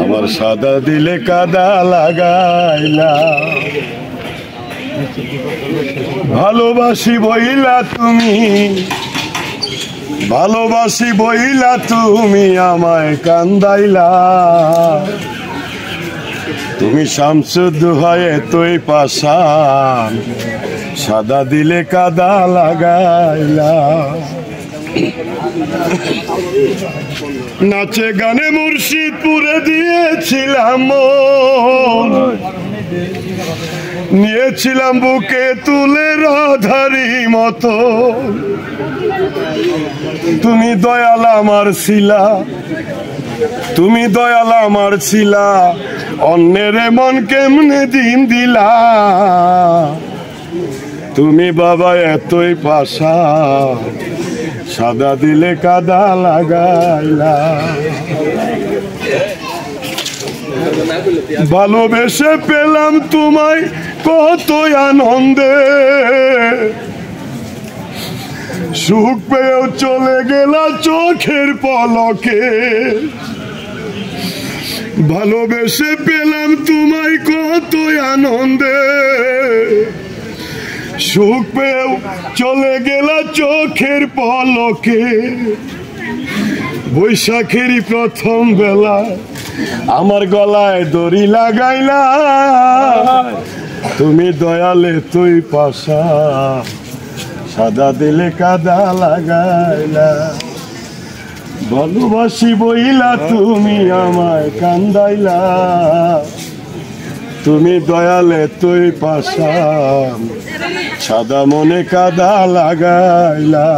আমার সাদা দিলে কাদা লাগাইলা, ভালোবাসি বইলা তুমি, ভালোবাসি বইলা তুমি আমায় কান্দাইলা। তুমি শামসুদ্দোহায় এতই পাশান, সাদা দিলে কাদা লাগাইলা। নাচে গানে মুর্শিদপুরে দিয়েছিলাম মন, নিয়েছিলাম বুকে তুলে রাধারি মতো। তুমি দয়াল আমার ছিলা, তুমি দয়াল আমার ছিলা, অন্যের মন কেমনে দিন দিলা। তুমি বাবা এতই পাশা, সাদা দিলে কাদা লাগাইলা। ভালোবেসে পেলাম তোমায় কত আনন্দে, সুখ পেয়েও চলে গেলা চোখের পলকে। ভালোবেসে পেলাম তোমায় কত আনন্দে, সুখ পেয়েও চলে গেলা চোখের পলকে। বৈশাখেরই প্রথম বেলা আমার গলায় দড়ি লাগাইলা, তুমি দয়ালে তুই পাশা, সাদা দিলে কাদা লাগাইলা। ভালোবাসি বইলা তুমি আমায় কান্দাইলা, তুমি দয়ালে তুই পাশা, সাদা মনে কাদা লাগাইলা।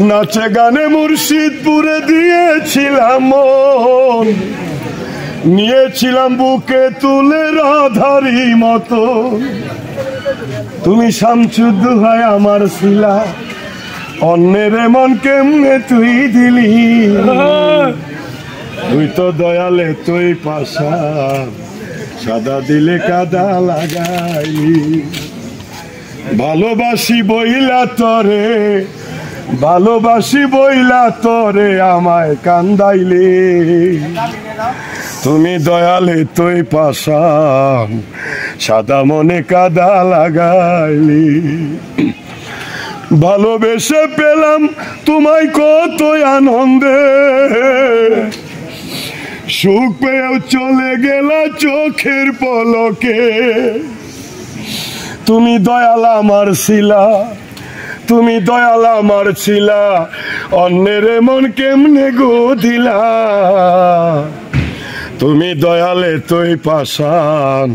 নাচে গানে মুর্শিদপুরে দিয়েছিলাম মন, নিয়েছিলাম বুকে তুলে রাধারি মতো। তুমি শামসুদ্দোহায় আমার ছিলা, অন্যের মন কেমনে তুই দিলি। তুই তো দয়ালে তুই পাশা, সাদা দিলে কাদা লাগাইলি। ভালোবাসি বইলা তরে, ভালোবাসি বইলা তরে আমায় কান্দাইলি। তুমি দয়ালে তুই পাশা, সাদা মনে কাদা লাগাইলি। ভালোবেসে পেলাম তোমায় কত আনন্দে, সুখ পেয়েও চলে গেলা চোখের পলকে। তুমি দয়াল আমার ছিলা, তুমি দয়াল আমার ছিলা, অন্যের মন কেমনে গো দিলা। তুমি দয়ালে তুই পাশান,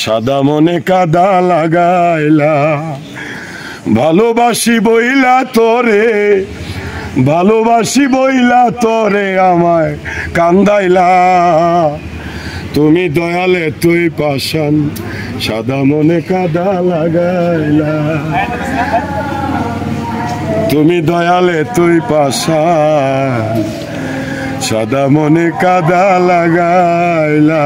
সাদা মনে কাদা লাগাইলা। ভালোবাসি বইলা তোরে, ভালোবাসি বইলা তোরে আমায় কান্দাইলা। তুমি দয়ালে তুই পাশান, সাদা মনে কাদা লাগাইলা। তুমি দয়ালে তুই পাশান, সাদা মনে কাদা লাগাইলা।